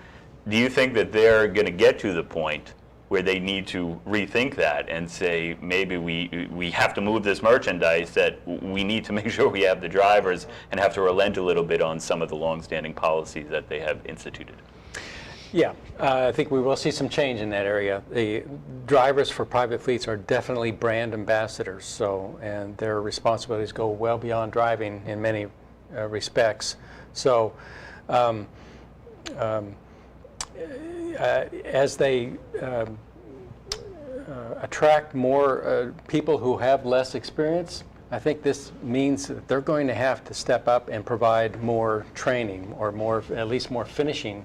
do you think that they're going to get to the point where they need to rethink that and say, maybe we have to move this merchandise, that we need to make sure we have the drivers, and have to relent a little bit on some of the longstanding policies that they have instituted. Yeah, I think we will see some change in that area. The drivers for private fleets are definitely brand ambassadors, so, and their responsibilities go well beyond driving in many respects. So as they attract more people who have less experience, I think this means that they're going to have to step up and provide more training, or more, at least more finishing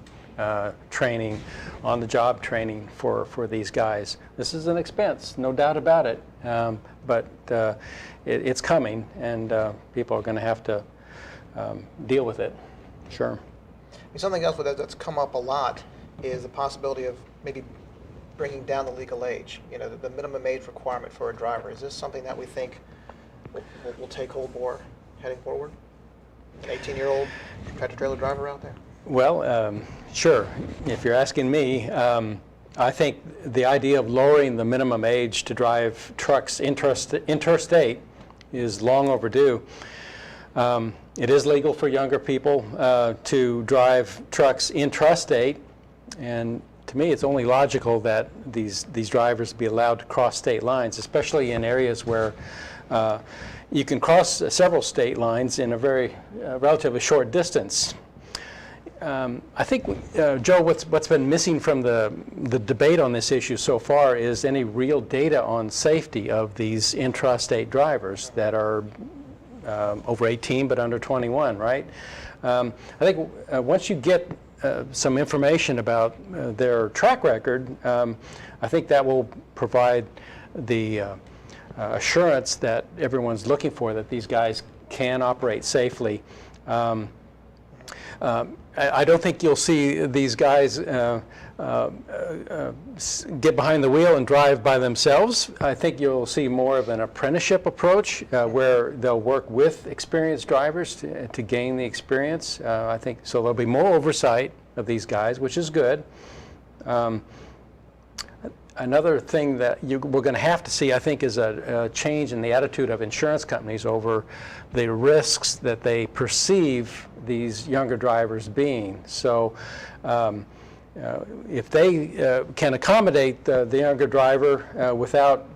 training, on-the-job training for these guys. This is an expense, no doubt about it, but it's coming, and people are going to have to deal with it. Sure. Something else that's come up a lot is the possibility of maybe bringing down the legal age, the minimum age requirement for a driver. Is this something that we think will take hold more heading forward? An 18-year-old tractor-trailer driver out there? Well, sure. If you're asking me, I think the idea of lowering the minimum age to drive trucks interstate is long overdue. It is legal for younger people to drive trucks intrastate, and to me it's only logical that these drivers be allowed to cross state lines, especially in areas where you can cross several state lines in a very relatively short distance. I think, Joe, what's been missing from the debate on this issue so far is any real data on safety of these intrastate drivers that are over 18 but under 21, right? I think once you get some information about their track record, I think that will provide the assurance that everyone's looking for, that these guys can operate safely. I don't think you'll see these guys get behind the wheel and drive by themselves. I think you'll see more of an apprenticeship approach where they'll work with experienced drivers to gain the experience. I think so. There'll be more oversight of these guys, which is good. Another thing that we're going to have to see, I think, is a change in the attitude of insurance companies over the risks that they perceive these younger drivers being. So if they can accommodate the younger driver without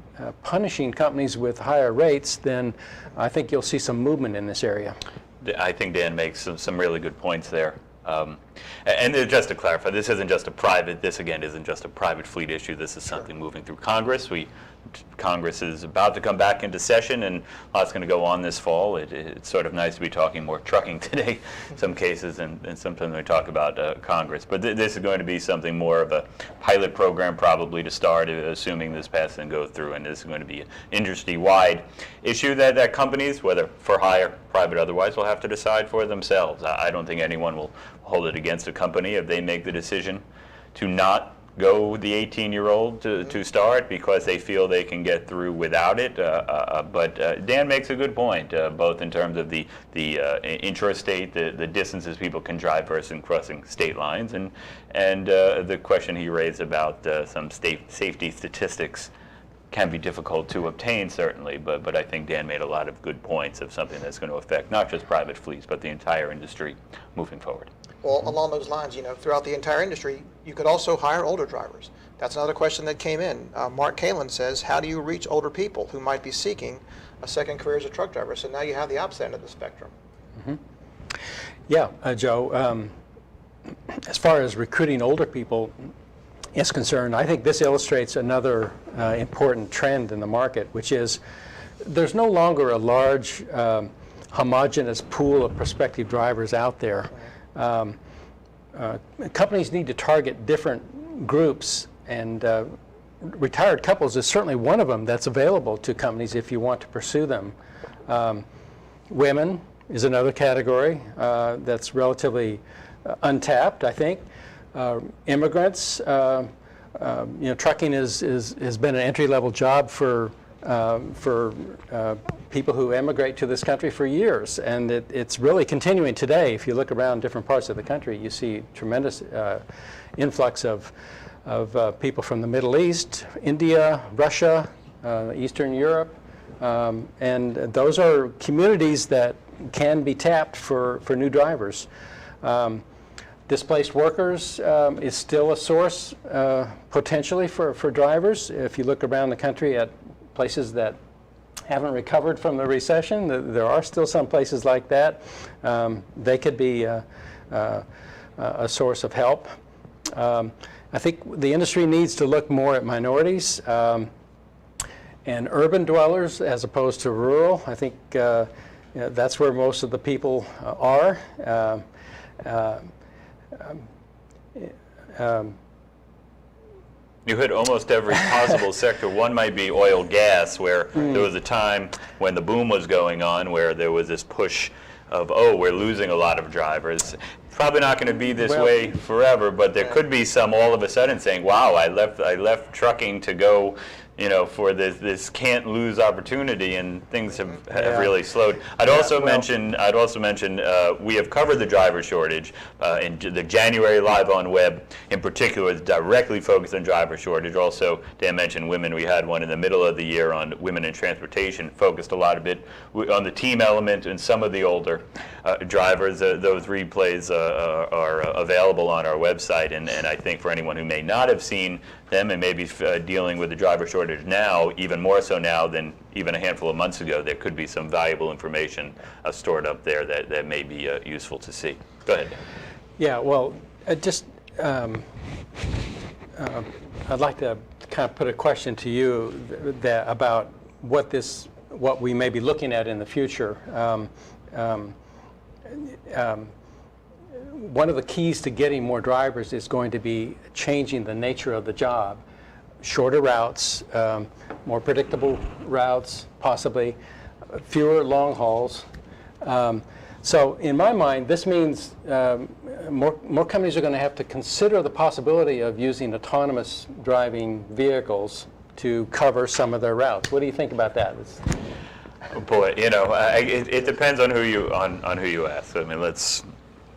punishing companies with higher rates, then I think you'll see some movement in this area. I think Dan makes some really good points there. And just to clarify, this isn't just a private, this again isn't just a private fleet issue. This is something moving through Congress. Congress is about to come back into session, and lots going to go on this fall. It's sort of nice to be talking more trucking today in some cases, and sometimes we talk about Congress. But this is going to be something more of a pilot program probably to start, assuming this passes and goes through, and this is going to be an industry-wide issue that companies, whether for hire, private, otherwise, will have to decide for themselves. I don't think anyone will hold it against a company if they make the decision to not go the 18-year-old to start because they feel they can get through without it. But Dan makes a good point, both in terms of the intrastate, the distances people can drive versus crossing state lines, and the question he raised about some safety statistics can be difficult to obtain, certainly, but I think Dan made a lot of good points of something that's going to affect not just private fleets, but the entire industry moving forward. Well, along those lines, throughout the entire industry, you could also hire older drivers. That's another question that came in. Mark Kalin says, how do you reach older people who might be seeking a second career as a truck driver? So now you have the opposite end of the spectrum. Mm-hmm. Yeah, Joe, as far as recruiting older people is concerned, I think this illustrates another important trend in the market, which is there's no longer a large homogeneous pool of prospective drivers out there. Companies need to target different groups, and retired couples is certainly one of them that's available to companies if you want to pursue them. Women is another category that's relatively untapped, I think. Immigrants, trucking has been an entry-level job for people who emigrate to this country for years, and it's really continuing today. If you look around different parts of the country, you see tremendous influx of people from the Middle East, India, Russia, Eastern Europe, and those are communities that can be tapped for new drivers. Displaced workers is still a source potentially for drivers. If you look around the country at places that haven't recovered from the recession, there are still some places like that. They could be a source of help. I think the industry needs to look more at minorities and urban dwellers as opposed to rural. I think that's where most of the people are. You hit almost every possible sector. One might be oil gas, where there was a time when the boom was going on where there was this push of, oh, we're losing a lot of drivers. Probably not going to be this way forever, but there could be some all of a sudden saying, wow, I left trucking to go, you know, for this can't lose opportunity, and things have really slowed. I'd also mention we have covered the driver shortage in the January LiveOnWeb in particular is directly focused on driver shortage. Also, Dan mentioned women. We had one in the middle of the year on women in transportation, focused a lot of it on the team element and some of the older drivers. Those replays are available on our website, and I think for anyone who may not have seen them and maybe dealing with the driver shortage now, even more so now than even a handful of months ago, there could be some valuable information stored up there that may be useful to see. Go ahead. Yeah, well, I'd like to kind of put a question to you about what we may be looking at in the future. One of the keys to getting more drivers is going to be changing the nature of the job. Shorter routes, more predictable routes, possibly fewer long hauls. So in my mind, this means more companies are going to have to consider the possibility of using autonomous driving vehicles to cover some of their routes. What do you think about that? Oh boy, you know, it depends on who you ask. I mean, let's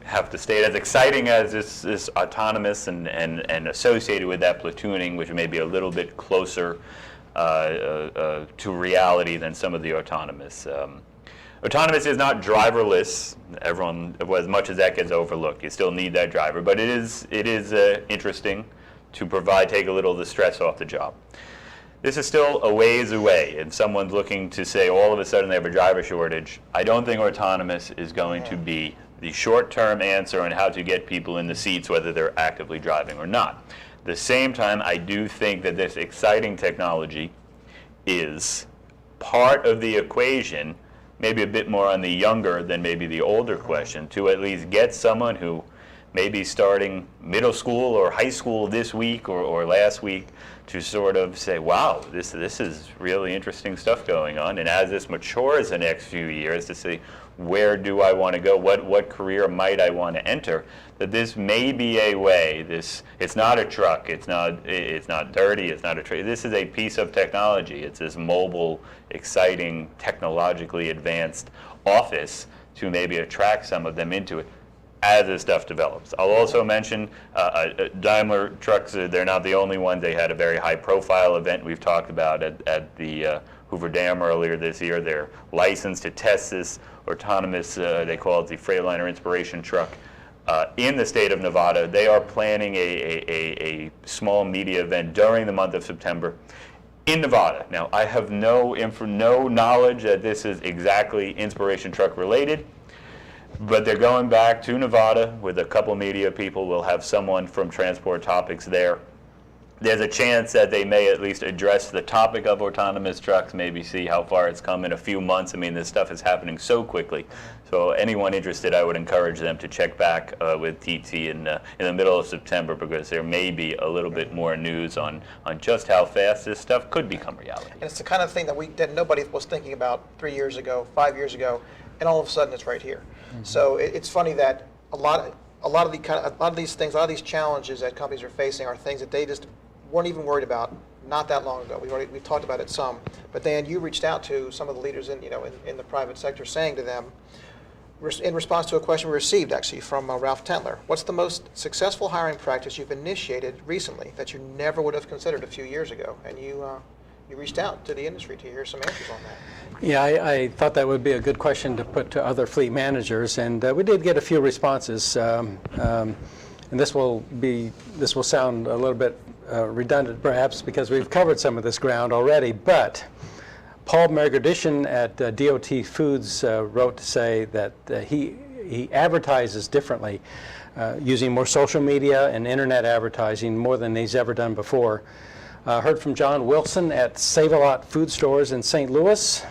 have to state, as exciting as this autonomous and associated with that platooning, which may be a little bit closer to reality than some of the autonomous. Autonomous is not driverless. Everyone, as much as that gets overlooked, you still need that driver. But it is interesting to take a little of the stress off the job. This is still a ways away, and someone's looking to say all of a sudden they have a driver shortage. I don't think autonomous is going to be the short-term answer on how to get people in the seats, whether they're actively driving or not. At the same time, I do think that this exciting technology is part of the equation, maybe a bit more on the younger than maybe the older question, to at least get someone who may be starting middle school or high school this week or last week to sort of say, wow, this is really interesting stuff going on. And as this matures the next few years, to say, where do I want to go? What career might I want to enter? That this may be a way. It's not a truck. It's not dirty. It's not a trade. This is a piece of technology. It's this mobile, exciting, technologically advanced office to maybe attract some of them into it as this stuff develops. I'll also mention Daimler trucks. They're not the only one. They had a very high-profile event we've talked about at the Hoover Dam earlier this year. They're licensed to test this autonomous, they call it the Freightliner Inspiration Truck, in the state of Nevada. They are planning a small media event during the month of September in Nevada. Now, I have no knowledge that this is exactly Inspiration Truck related, but they're going back to Nevada with a couple media people. We'll have someone from Transport Topics there. There's a chance that they may at least address the topic of autonomous trucks, maybe see how far it's come in a few months. I mean, this stuff is happening so quickly. So anyone interested, I would encourage them to check back with TT in the middle of September, because there may be a little bit more news on just how fast this stuff could become reality. And it's the kind of thing that nobody was thinking about 3 years ago, 5 years ago, and all of a sudden it's right here. Mm-hmm. So it's funny that a lot of these things, a lot of these challenges that companies are facing are things that they just weren't even worried about not that long ago. We talked about it some, but Dan, you reached out to some of the leaders in the private sector, saying to them, in response to a question we received, actually, from Ralph Tentler. What's the most successful hiring practice you've initiated recently that you never would have considered a few years ago? And you reached out to the industry to hear some answers on that. Yeah, I thought that would be a good question to put to other fleet managers, and we did get a few responses. And this will sound a little bit redundant, perhaps, because we've covered some of this ground already. But Paul Margadishan at DOT Foods wrote to say that he advertises differently, using more social media and internet advertising more than he's ever done before. Heard from John Wilson at Save-A-Lot Food Stores in St. Louis.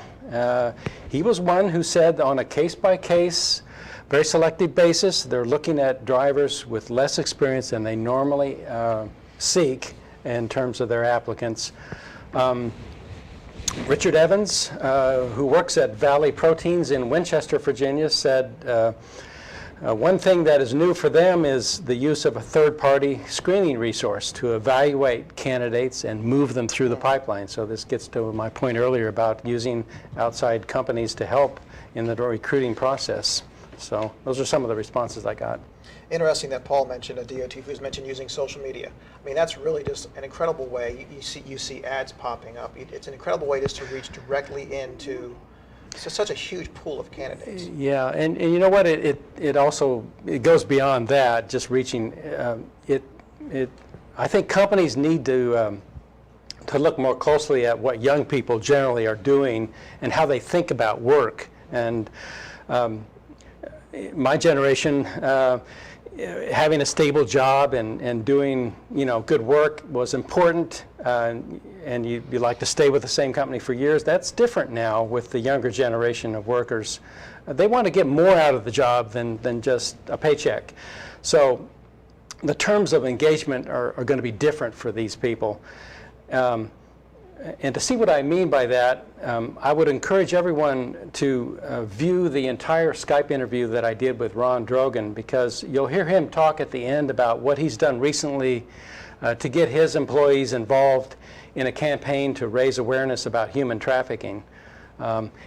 He was one who said on a case-by-case, very selective basis, they're looking at drivers with less experience than they normally seek in terms of their applicants. Richard Evans, who works at Valley Proteins in Winchester, Virginia, said one thing that is new for them is the use of a third-party screening resource to evaluate candidates and move them through the pipeline. So this gets to my point earlier about using outside companies to help in the recruiting process. So those are some of the responses I got. Interesting that Paul mentioned, DOT Foods mentioned using social media. I mean, that's really just an incredible way. You see ads popping up. It's an incredible way just to reach directly into such a huge pool of candidates. Yeah, and you know what? It also goes beyond that. Just reaching I think companies need to look more closely at what young people generally are doing and how they think about work. And my generation, having a stable job and doing good work was important, and you like to stay with the same company for years. That's different now with the younger generation of workers. They want to get more out of the job than just a paycheck. So the terms of engagement are going to be different for these people. And to see what I mean by that, I would encourage everyone to view the entire Skype interview that I did with Ron Drogan, because you'll hear him talk at the end about what he's done recently to get his employees involved in a campaign to raise awareness about human trafficking.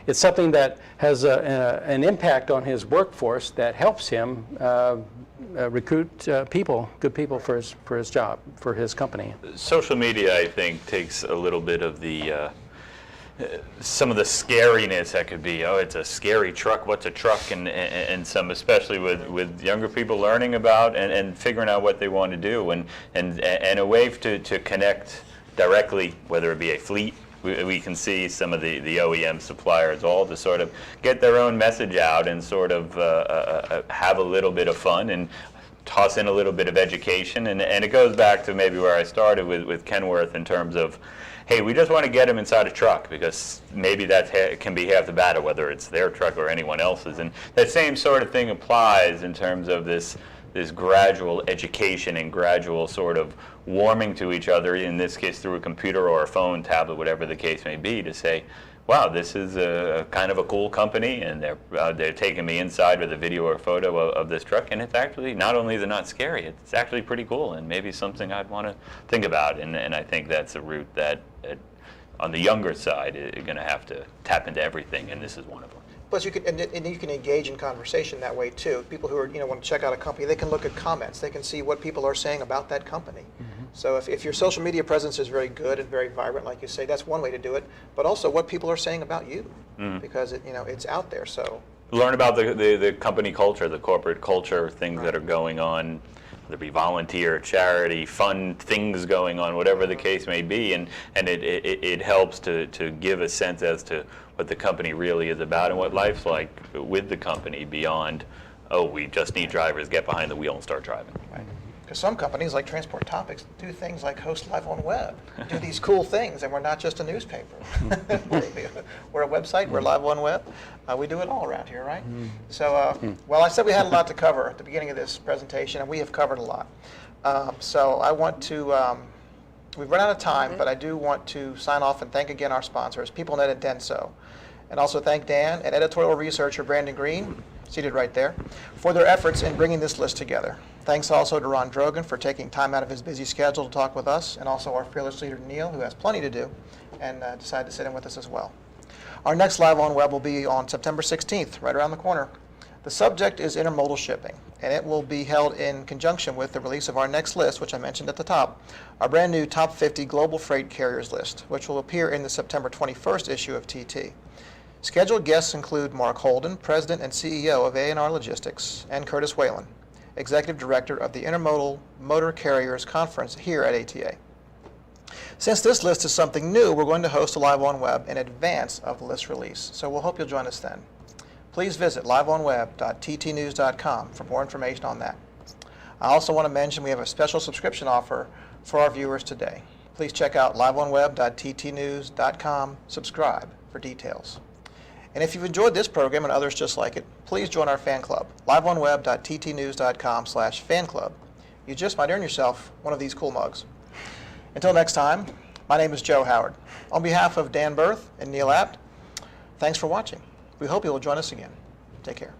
It's something that has an impact on his workforce that helps him recruit good people for his job, for his company. Social media, I think, takes a little bit of the some of the scariness that could be. Oh, it's a scary truck. What's a truck? And some, especially with younger people learning about and figuring out what they want to do, and a way to connect directly, whether it be a fleet. We can see some of the OEM suppliers all to sort of get their own message out and sort of have a little bit of fun and toss in a little bit of education. And it goes back to maybe where I started with Kenworth in terms of, hey, we just want to get them inside a truck, because maybe that can be half the battle, whether it's their truck or anyone else's. And that same sort of thing applies in terms of this gradual education and gradual sort of warming to each other, in this case through a computer or a phone, tablet, whatever the case may be, to say, wow, this is a kind of a cool company, and they're taking me inside with a video or a photo of this truck, and it's actually, not only is it not scary, it's actually pretty cool, and maybe something I'd want to think about. And I think that's a route that on the younger side you're going to have to tap into everything, and this is one of them. Plus, you can engage in conversation that way too. People who are want to check out a company, they can look at comments. They can see what people are saying about that company. Mm-hmm. So if your social media presence is very good and very vibrant, like you say, that's one way to do it. But also what people are saying about you, because it's out there. So learn about the company culture, the corporate culture, things that are going on. Whether it be volunteer, charity, fun things going on, whatever the case may be, and it helps to give a sense as to what the company really is about and what life's like with the company beyond, oh, we just need drivers, get behind the wheel and start driving. Right. Because some companies like Transport Topics do things like host LiveOnWeb, do these cool things, and we're not just a newspaper. We're a website, we're LiveOnWeb. We do it all around here, right? So, well, I said we had a lot to cover at the beginning of this presentation, and we have covered a lot. So I want to, we've run out of time, but I do want to sign off and thank again our sponsors, PeopleNet and Denso, and also thank Dan and editorial researcher Brandon Green, seated right there, for their efforts in bringing this list together. Thanks also to Ron Drogan for taking time out of his busy schedule to talk with us, and also our fearless leader Neil, who has plenty to do and decided to sit in with us as well. Our next Live on Web will be on September 16th, right around the corner. The subject is intermodal shipping, and it will be held in conjunction with the release of our next list, which I mentioned at the top, our brand new Top 50 Global Freight Carriers list, which will appear in the September 21st issue of TT. Scheduled guests include Mark Holden, President and CEO of A&R Logistics, and Curtis Whalen, Executive Director of the Intermodal Motor Carriers Conference here at ATA. Since this list is something new, we're going to host a LiveOnWeb in advance of the list release, so we'll hope you'll join us then. Please visit liveonweb.ttnews.com for more information on that. I also want to mention we have a special subscription offer for our viewers today. Please check out liveonweb.ttnews.com, subscribe for details. And if you've enjoyed this program and others just like it, please join our fan club, liveonweb.ttnews.com/fan club. You just might earn yourself one of these cool mugs. Until next time, my name is Joe Howard. On behalf of Dan Bearth and Neil Abt, thanks for watching. We hope you will join us again. Take care.